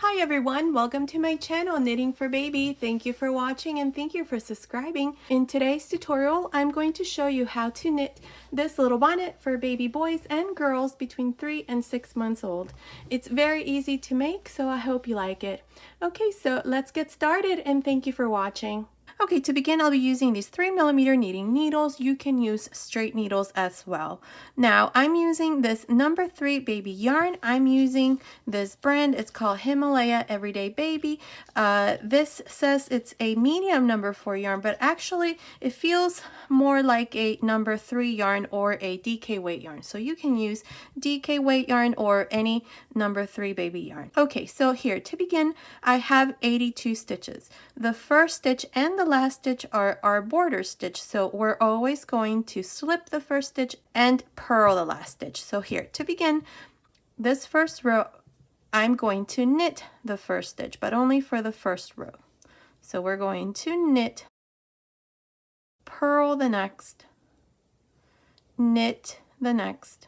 Hi everyone, welcome to my channel Knitting for Baby. Thank you for watching and thank you for subscribing. In today's tutorial, I'm going to show you how to knit this little bonnet for baby boys and girls between 3 and 6 months old. It's very easy to make, so I hope you like it. Okay, so let's get started and thank you for watching. Okay, to begin, I'll be using these 3mm knitting needles. You can use straight needles as well. Now, I'm using this number 3 baby yarn. I'm using this brand. It's called Himalaya Everyday Baby. This says it's a medium number 4 yarn, but actually it feels more like a number 3 yarn or a DK weight yarn. So you can use DK weight yarn or any number 3 baby yarn. Okay, so here to begin, I have 82 stitches. The first stitch and the last stitch are our border stitch, so we're always going to slip the first stitch and purl the last stitch. So here to begin this first row, I'm going to knit the first stitch, but only for the first row. So we're going to knit, purl the next, knit the next,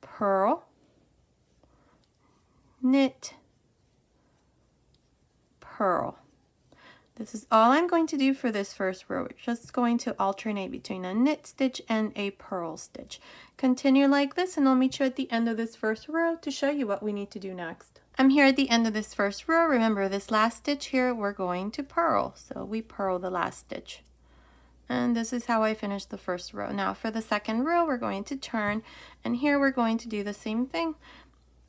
purl, knit, purl. This is all I'm going to do for this first row. We're just going to alternate between a knit stitch and a purl stitch. Continue like this and I'll meet you at the end of this first row to show you what we need to do next. I'm here at the end of this first row. Remember this last stitch here, we're going to purl. So we purl the last stitch. And this is how I finished the first row. Now for the second row, we're going to turn, and here we're going to do the same thing.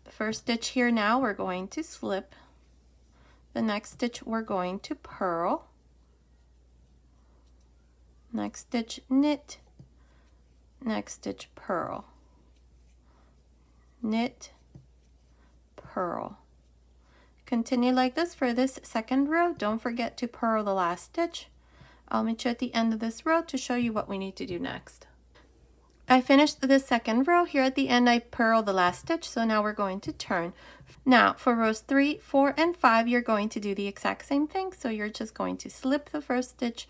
The first stitch here now, we're going to slip. The next stitch we're going to purl. Next stitch knit. Next stitch purl. Knit, purl. Continue like this for this second row. Don't forget to purl the last stitch. I'll meet you at the end of this row to show you what we need to do next. I finished the second row. Here at the end I purled the last stitch, so now we're going to turn. Now for rows 3, 4, and 5 you're going to do the exact same thing. So you're just going to slip the first stitch,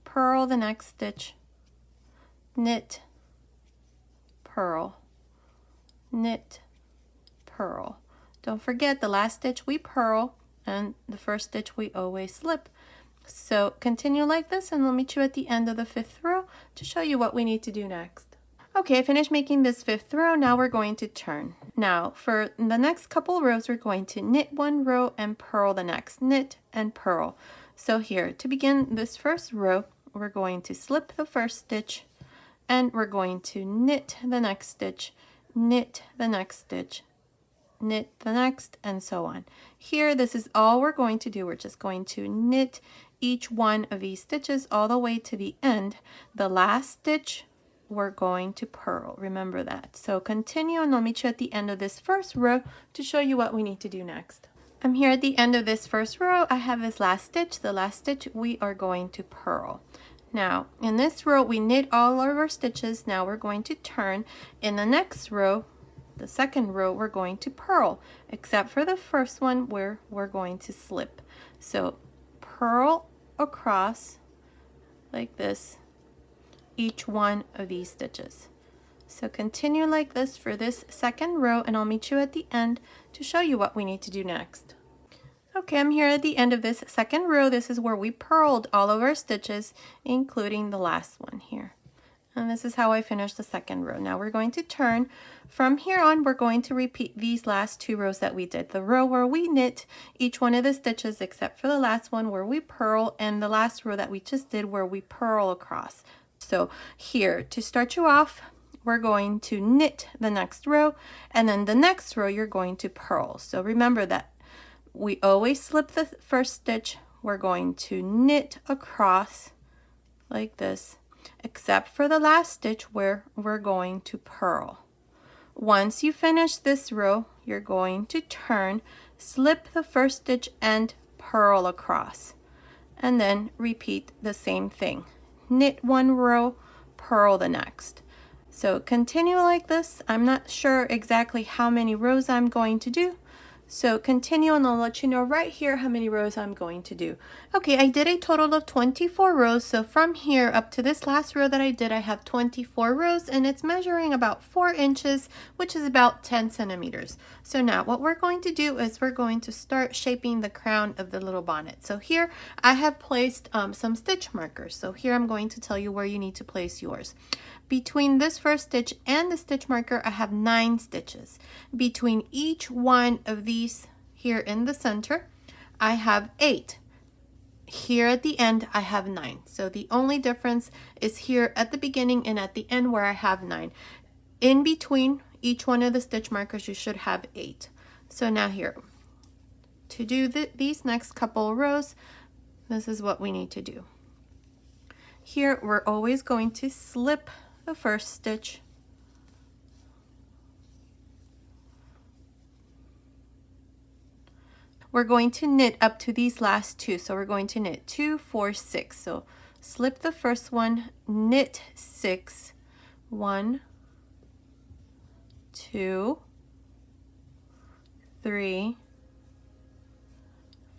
purl the next stitch, knit, purl, knit, purl. Don't forget the last stitch we purl and the first stitch we always slip. So continue like this and we'll meet you at the end of the 5th row to show you what we need to do next. Okay, I finished making this 5th row. Now we're going to turn. Now for the next couple rows, we're going to knit one row and purl the next, knit and purl. So here to begin this first row, we're going to slip the first stitch and we're going to knit the next stitch, knit the next stitch, knit the next, and so on. Here, this is all we're going to do. We're just going to knit each one of these stitches all the way to the end. The last stitch we're going to purl. Remember that. So continue and I'll meet you at the end of this first row to show you what we need to do next. I'm here at the end of this first row. I have this last stitch. The last stitch we are going to purl. Now in this row we knit all of our stitches. Now we're going to turn. In the next row, the second row, we're going to purl, except for the first one where we're going to slip. So purl across like this each one of these stitches. So continue like this for this second row and I'll meet you at the end to show you what we need to do next. Okay, I'm here at the end of this second row. This is where we purled all of our stitches, including the last one here. And this is how I finished the second row. Now we're going to turn. From here on, we're going to repeat these last 2 rows that we did. The row where we knit each one of the stitches except for the last one where we purl, and the last row that we just did where we purl across. So here, to start you off, we're going to knit the next row, and then the next row you're going to purl. So remember that we always slip the first stitch. We're going to knit across like this, except for the last stitch where we're going to purl. Once you finish this row, you're going to turn, slip the first stitch and purl across, and then repeat the same thing. Knit one row, purl the next. So continue like this. I'm not sure exactly how many rows I'm going to do, So continue and I'll let you know right here how many rows I'm going to do. Okay, I did a total of 24 rows. So from here up to this last row that I did, I have 24 rows and it's measuring about 4 inches, which is about 10 centimeters. So now what we're going to do is we're going to start shaping the crown of the little bonnet. So here I have placed some stitch markers. So here I'm going to tell you where you need to place yours. Between this first stitch and the stitch marker, I have 9 stitches. Between each one of these here in the center, I have 8. Here at the end, I have 9. So the only difference is here at the beginning and at the end where I have 9. In between each one of the stitch markers, you should have 8. So now here, to do these next couple rows, this is what we need to do. Here, we're always going to slip the first stitch, we're going to knit up to these last 2. So we're going to knit 2, 4, 6. So slip the first one, knit 6, 1, 2, 3,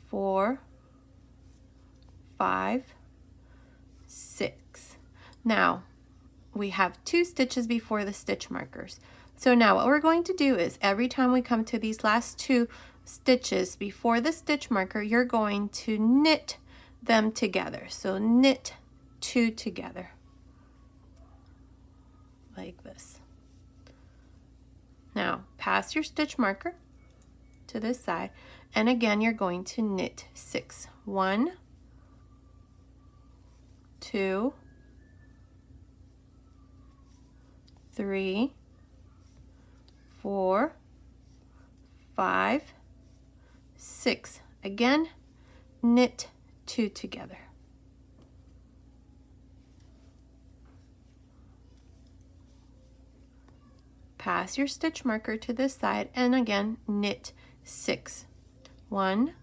4, 5, 6. Now we have 2 stitches before the stitch markers. So now what we're going to do is every time we come to these last 2 stitches before the stitch marker, you're going to knit them together. So knit 2 together like this. Now pass your stitch marker to this side and again you're going to knit 6. 1, 2, 3, 4, 5, 6. Again, knit 2 together. Pass your stitch marker to this side and again knit 6. 1,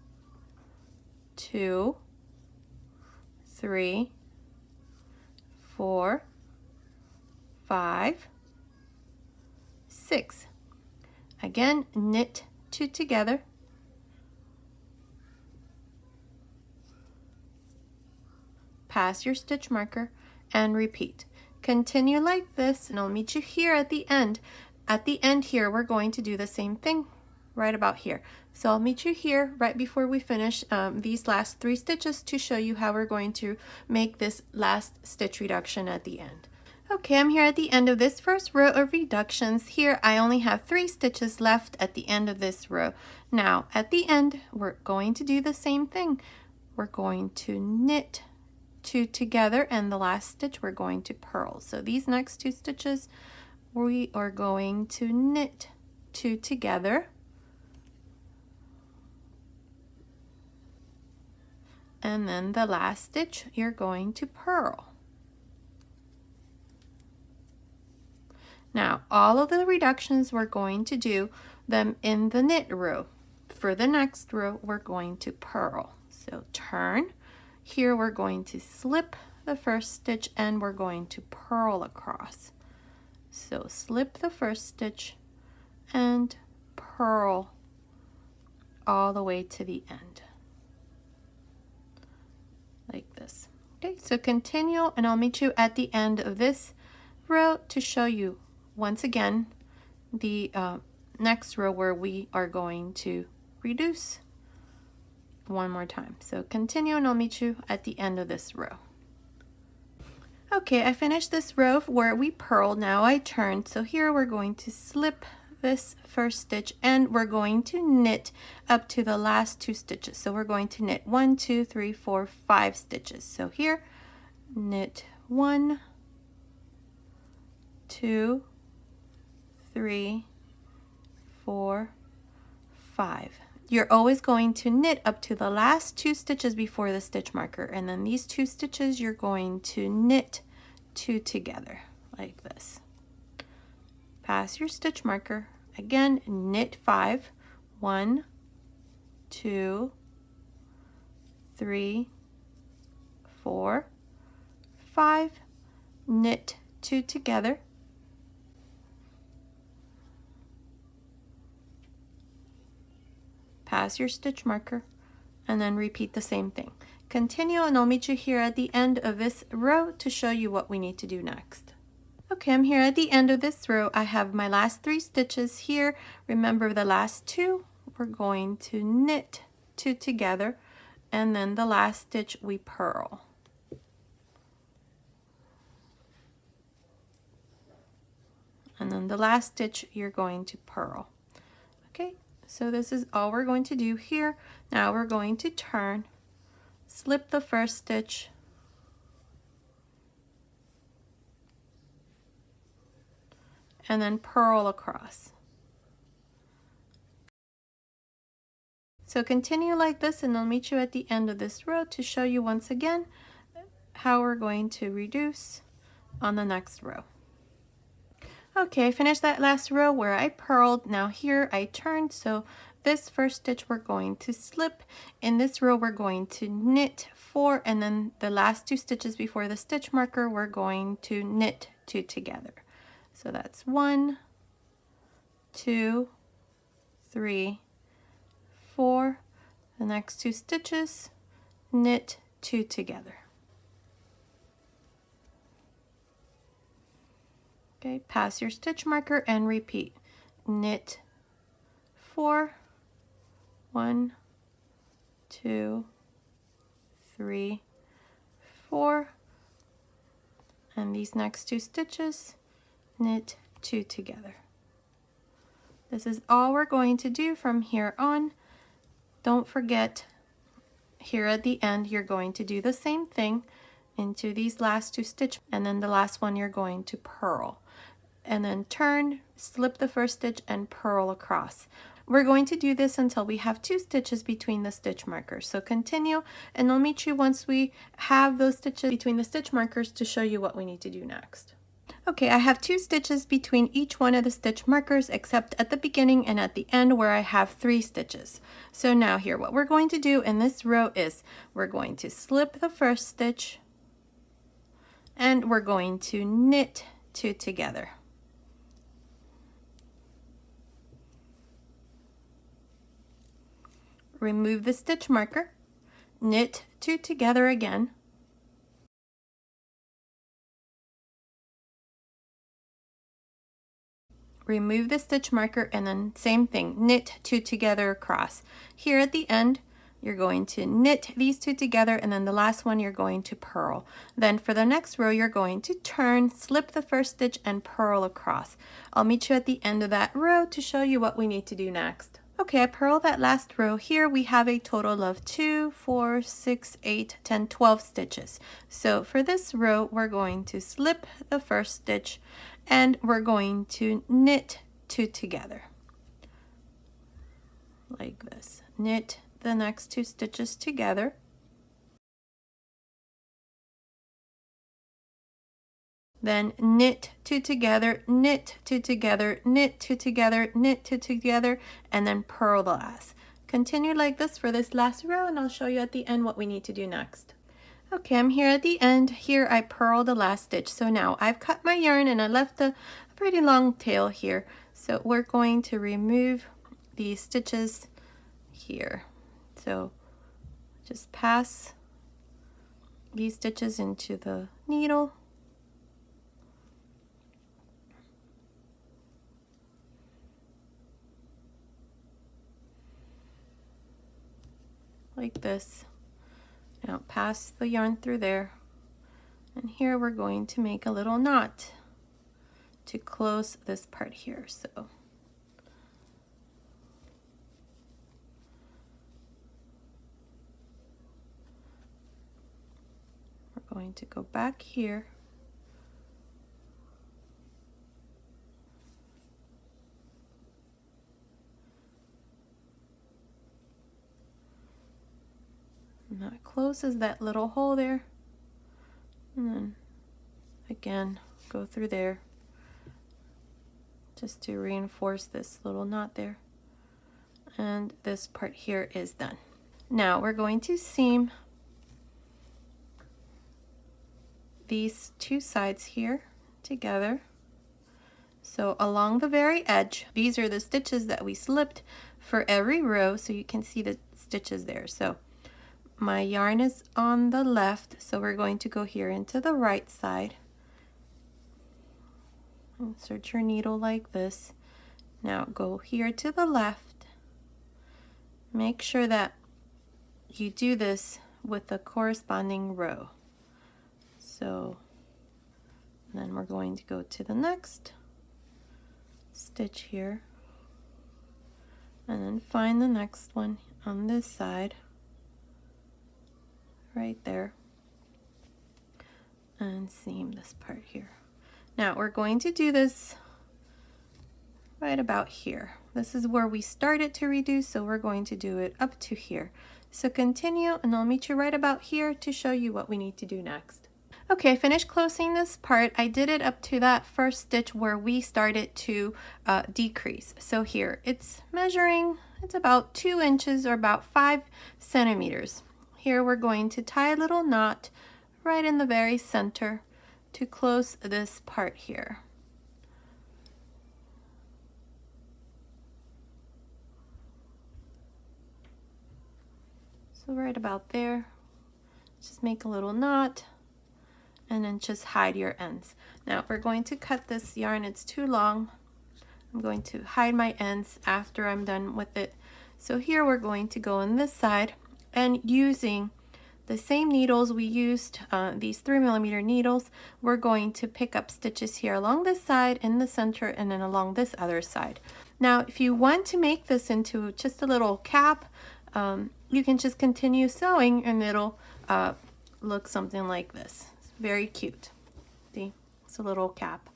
2, 3, 4, 5, 6. Again, knit 2 together. Pass your stitch marker and repeat. Continue like this and I'll meet you here at the end. At the end here, we're going to do the same thing right about here. So I'll meet you here right before we finish these last 3 stitches to show you how we're going to make this last stitch reduction at the end. Okay, I'm here at the end of this first row of reductions. Here I only have 3 stitches left at the end of this row. Now at the end, we're going to do the same thing. We're going to knit 2 together and the last stitch we're going to purl. So these next 2 stitches we are going to knit 2 together and then the last stitch you're going to purl. Now all of the reductions we're going to do them in the knit row. For the next row we're going to purl. So turn. Here we're going to slip the first stitch and we're going to purl across. So slip the first stitch and purl all the way to the end. Like this. Okay, so continue and I'll meet you at the end of this row to show you once again the next row where we are going to reduce one more time. So continue and I'll meet you at the end of this row. Okay, I finished this row where we purled. Now I turned. So here we're going to slip this first stitch and we're going to knit up to the last 2 stitches. So we're going to knit 1, 2, 3, 4, 5 stitches. So here knit 1, 2, 3, 4, 5. You're always going to knit up to the last 2 stitches before the stitch marker, and then these 2 stitches you're going to knit 2 together like this. Pass your stitch marker, again knit 5, 1, 2, 3, 4, 5, knit 2 together. pass your stitch marker, and then repeat the same thing. Continue, and I'll meet you here at the end of this row to show you what we need to do next. Okay, I'm here at the end of this row. I have my last 3 stitches here. Remember, the last 2 we're going to knit 2 together, and then the last stitch we purl. And then the last stitch you're going to purl. Okay, so this is all we're going to do here. Now we're going to turn, slip the first stitch, and then purl across. So continue like this, and I'll meet you at the end of this row to show you once again how we're going to reduce on the next row. Okay, I finished that last row where I purled. Now here I turned, so this first stitch we're going to slip. In this row we're going to knit 4, and then the last 2 stitches before the stitch marker we're going to knit 2 together. So that's 1, 2, 3, 4. The next 2 stitches, knit 2 together. Okay, pass your stitch marker and repeat. Knit 4, 1, 2, 3, 4, and these next 2 stitches, knit 2 together. This is all we're going to do from here on. Don't forget, here at the end you're going to do the same thing into these last 2 stitches, and then the last one you're going to purl, and then turn, slip the first stitch, and purl across. We're going to do this until we have 2 stitches between the stitch markers. So continue, and I'll meet you once we have those stitches between the stitch markers to show you what we need to do next. Okay, I have 2 stitches between each one of the stitch markers, except at the beginning and at the end where I have 3 stitches. So now here, what we're going to do in this row is we're going to slip the first stitch, and we're going to knit 2 together. Remove the stitch marker, knit 2 together again, remove the stitch marker, and then same thing, knit 2 together across. Here at the end you're going to knit these 2 together, and then the last one you're going to purl. Then for the next row you're going to turn, slip the first stitch, and purl across. I'll meet you at the end of that row to show you what we need to do next. Okay, I purled that last row. Here we have a total of 2, 4, 6, 8, 10, 12 stitches. So for this row we're going to slip the first stitch, and we're going to knit 2 together like this. Knit the next 2 stitches together, then knit 2 together, knit 2 together, knit 2 together, knit 2 together, and then purl the last. Continue like this for this last row, and I'll show you at the end what we need to do next. Okay, I'm here at the end. Here I purled the last stitch. So now I've cut my yarn and I left a pretty long tail here. So we're going to remove these stitches here. So just pass these stitches into the needle. Like this. Now pass the yarn through there, and here we're going to make a little knot to close this part here. So we're going to go back here, and that closes that little hole there, and then again go through there just to reinforce this little knot there, and this part here is done. Now we're going to seam these 2 sides here together. So along the very edge, these are the stitches that we slipped for every row so you can see the stitches there. So my yarn is on the left, so we're going to go here into the right side. Insert your needle like this. Now go here to the left. Make sure that you do this with the corresponding row. So then we're going to go to the next stitch here and then find the next one on this side right there and seam this part here. Now we're going to do this right about here. This is where we started to reduce, so we're going to do it up to here. So continue and I'll meet you right about here to show you what we need to do next. Okay, finished closing this part. I did it up to that first stitch where we started to decrease. So here it's measuring, it's about 2 inches or about 5 centimeters. Here we're going to tie a little knot right in the very center to close this part here. So right about there, just make a little knot and then just hide your ends. Now we're going to cut this yarn, it's too long. I'm going to hide my ends after I'm done with it. So here we're going to go on this side and using the same needles we used, these 3mm needles, we're going to pick up stitches here along this side, in the center, and then along this other side. Now if you want to make this into just a little cap, you can just continue sewing and it'll look something like this. It's very cute. See, it's a little cap.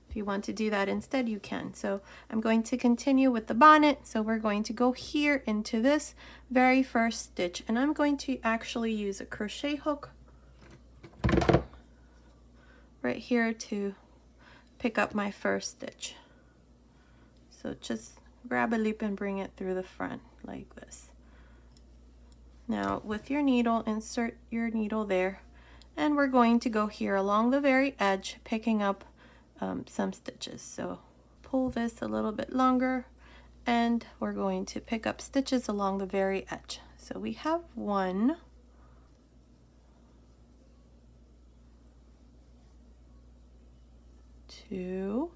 If you want to do that instead, you can. So I'm going to continue with the bonnet. So we're going to go here into this very first stitch, and I'm going to actually use a crochet hook right here to pick up my first stitch. So just grab a loop and bring it through the front like this. Now with your needle, insert your needle there, and we're going to go here along the very edge, picking up some stitches. So pull this a little bit longer and we're going to pick up stitches along the very edge. So we have 1, 2,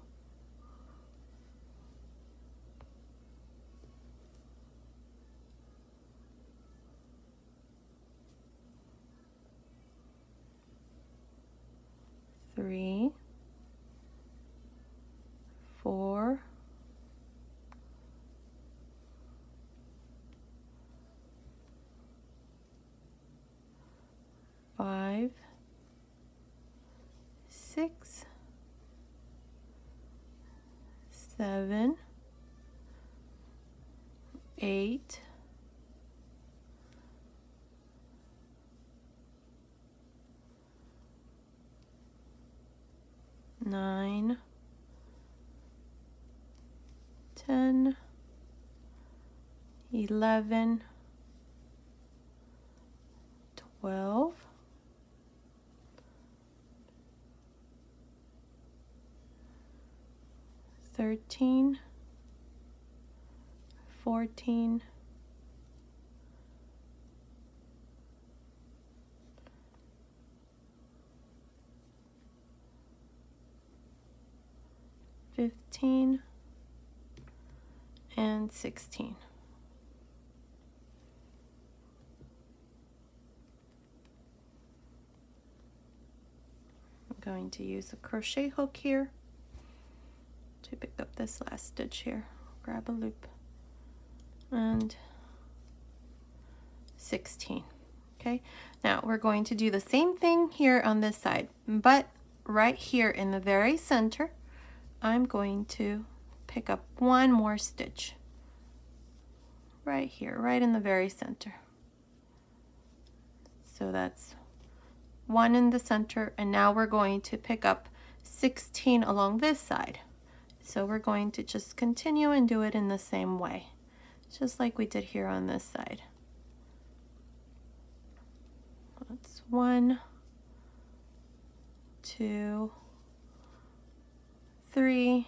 3, 4, 5, 6, 7, 8, 9, 10, 11, 12, 13, 14, 15, and 16. I'm going to use a crochet hook here to pick up this last stitch here. Grab a loop and 16. Okay, now we're going to do the same thing here on this side, but right here in the very center I'm going to pick up 1 more stitch right here, right in the very center. So that's 1 in the center, and now we're going to pick up 16 along this side. So we're going to just continue and do it in the same way, just like we did here on this side. That's 1, 2, 3,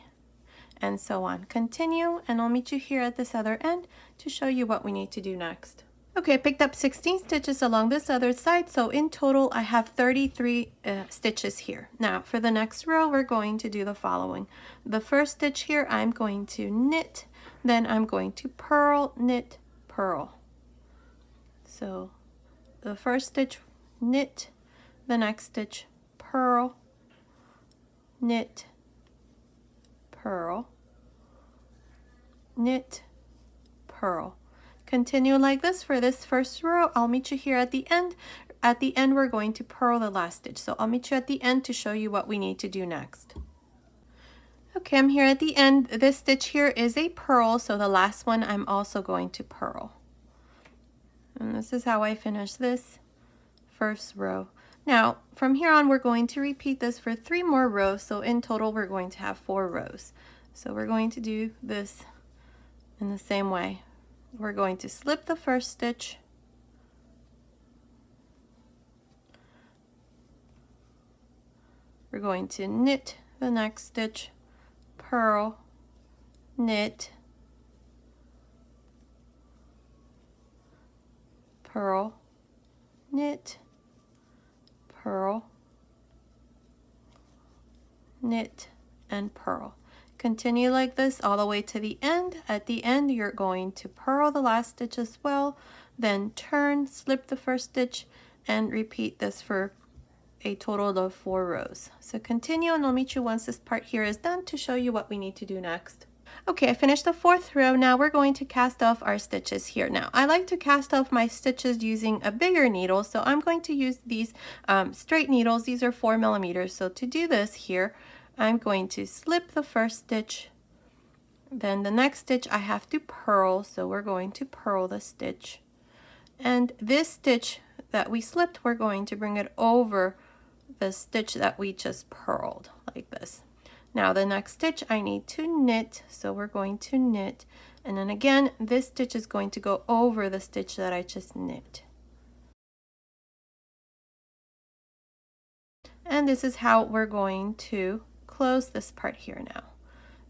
and so on. Continue, and I'll meet you here at this other end to show you what we need to do next. Okay, I picked up 16 stitches along this other side, so in total I have 33 stitches here. Now for the next row, we're going to do the following. The first stitch here, I'm going to knit, then I'm going to purl, knit, purl. So the first stitch, knit, the next stitch, purl, knit, purl, knit, purl. Continue like this for this first row. I'll meet you here at the end. At the end, we're going to purl the last stitch. So I'll meet you at the end to show you what we need to do next. Okay, I'm here at the end. This stitch here is a purl, so the last one I'm also going to purl. And this is how I finish this first row. Now, from here on, we're going to repeat this for 3 more rows. So in total, we're going to have 4 rows. So we're going to do this in the same way. We're going to slip the first stitch, we're going to knit the next stitch, purl, knit, purl, knit, purl, knit, and purl. Continue like this all the way to the end. At the end, you're going to purl the last stitch as well, then turn, slip the first stitch, and repeat this for a total of 4 rows. So continue, and I'll meet you once this part here is done to show you what we need to do next. Okay, I finished the 4th row. Now we're going to cast off our stitches here. Now, I like to cast off my stitches using a bigger needle, so I'm going to use these straight needles. These are 4 millimeters. So to do this here, I'm going to slip the first stitch, then the next stitch I have to purl, so we're going to purl the stitch. And this stitch that we slipped, we're going to bring it over the stitch that we just purled, like this. Now the next stitch I need to knit, so we're going to knit, and then again this stitch is going to go over the stitch that I just knit. And this is how we're going to close this part here now.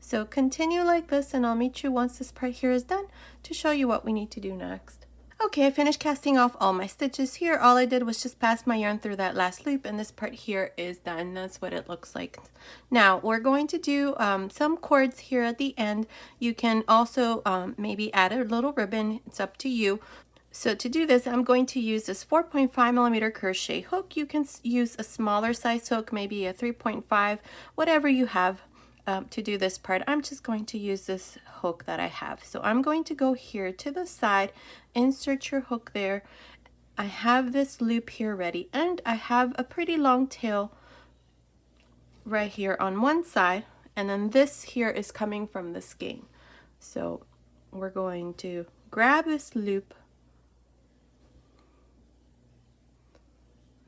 So continue like this, and I'll meet you once this part here is done to show you what we need to do next. Okay, I finished casting off all my stitches here. All I did was just pass my yarn through that last loop, and this part here is done. That's what it looks like. Now we're going to do some cords here at the end. You can also maybe add a little ribbon. It's up to you. So to do this, I'm going to use this 4.5 millimeter crochet hook. You can use a smaller size hook, maybe a 3.5, whatever you have to do this part. I'm just going to use this hook that I have. So I'm going to go here to the side, insert your hook there. I have this loop here ready, and I have a pretty long tail right here on one side, and then this here is coming from the skein. So we're going to grab this loop,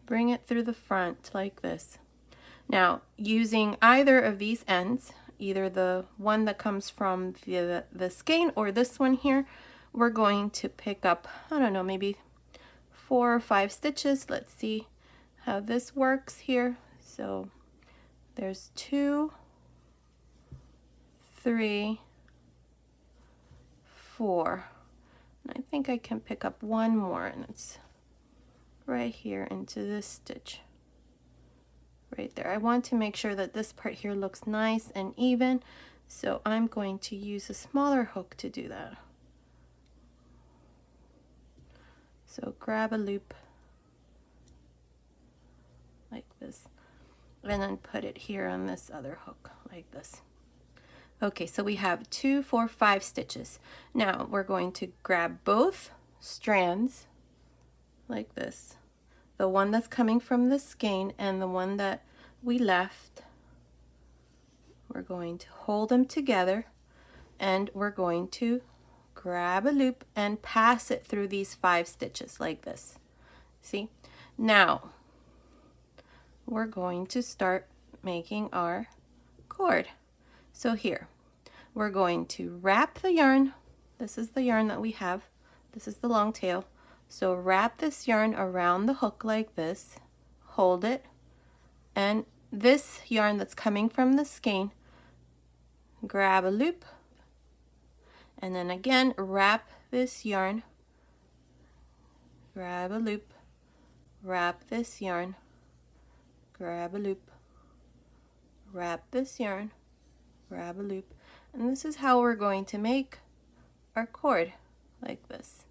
bring it through the front like this. Now, using either of these ends, either the one that comes from the skein or this one here, we're going to pick up, I don't know, maybe 4 or 5 stitches. Let's see how this works here. So there's 2, 3, 4. And I think I can pick up one more, and it's right here into this stitch right there. I want to make sure that this part here looks nice and even, so I'm going to use a smaller hook to do that. So grab a loop like this, and then put it here on this other hook like this. Okay, so we have 2, 4, 5 stitches. Now we're going to grab both strands like this, the one that's coming from the skein and the one that we left. We're going to hold them together, and we're going to grab a loop and pass it through these 5 stitches like this. See? Now we're going to start making our cord. So here we're going to wrap the yarn. This is the yarn that we have. This is the long tail. So wrap this yarn around the hook like this, hold it, and this yarn that's coming from the skein, grab a loop, and then again wrap this yarn, grab a loop, wrap this yarn, grab a loop, wrap this yarn, grab a loop, and this is how we're going to make our cord, like this.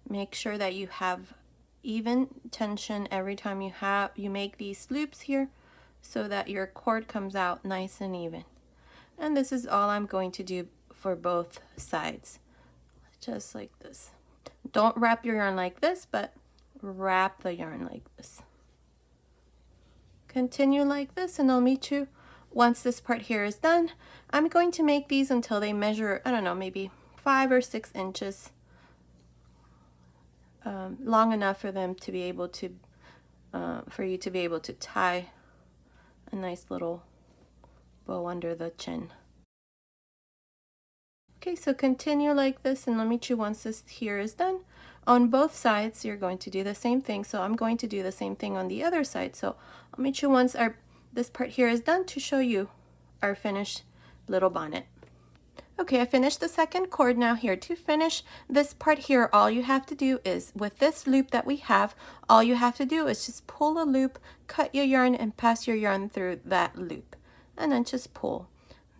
Make sure that you have even tension every time you make these loops here, so that your cord comes out nice and even. And this is all I'm going to do for both sides, just like this. Don't wrap your yarn like this, but wrap the yarn like this. Continue like this, and I'll meet you once this part here is done. I'm going to make these until they measure, I don't know, maybe 5 or 6 inches, long enough for them to be able to, for you to be able to tie a nice little bow under the chin. Okay, so continue like this, and I'll meet you once this here is done. On both sides, you're going to do the same thing, so I'm going to do the same thing on the other side. So I'll meet you once this part here is done to show you our finished little bonnet. Okay, I finished the second cord. Now here, to finish this part here, all you have to do is, with this loop that we have, all you have to do is just pull a loop, cut your yarn, and pass your yarn through that loop, and then just pull.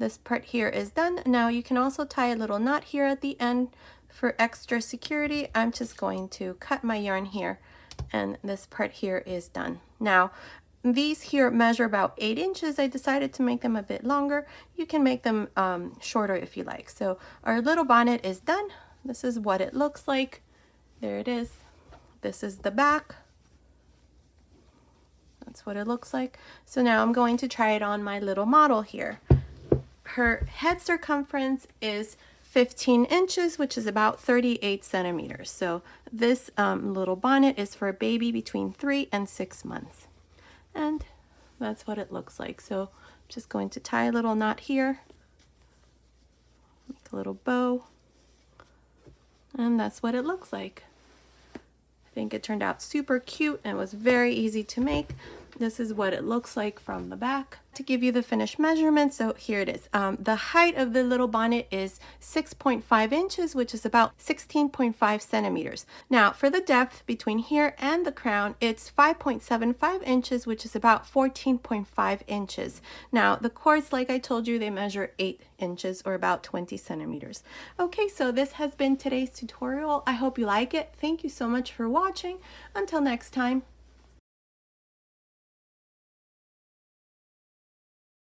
This part here is done. Now you can also tie a little knot here at the end for extra security. I'm just going to cut my yarn here, and this part here is done. Now these here measure about 8 inches. I decided to make them a bit longer. You can make them shorter if you like. So our little bonnet is done. This is what it looks like. There it is. This is the back. That's what it looks like. So now I'm going to try it on my little model here. Her head circumference is 15 inches, which is about 38 centimeters. So this little bonnet is for a baby between 3 and 6 months. And that's what it looks like. So I'm just going to tie a little knot here, make a little bow, and that's what it looks like. I think it turned out super cute and was very easy to make. This is what it looks like from the back. To give you the finished measurement, so here it is. The height of the little bonnet is 6.5 inches, which is about 16.5 centimeters. Now for the depth between here and the crown, it's 5.75 inches, which is about 14.5 inches. Now the cords, like I told you, they measure 8 inches or about 20 centimeters. Okay, so this has been today's tutorial. I hope you like it. Thank you so much for watching. Until next time.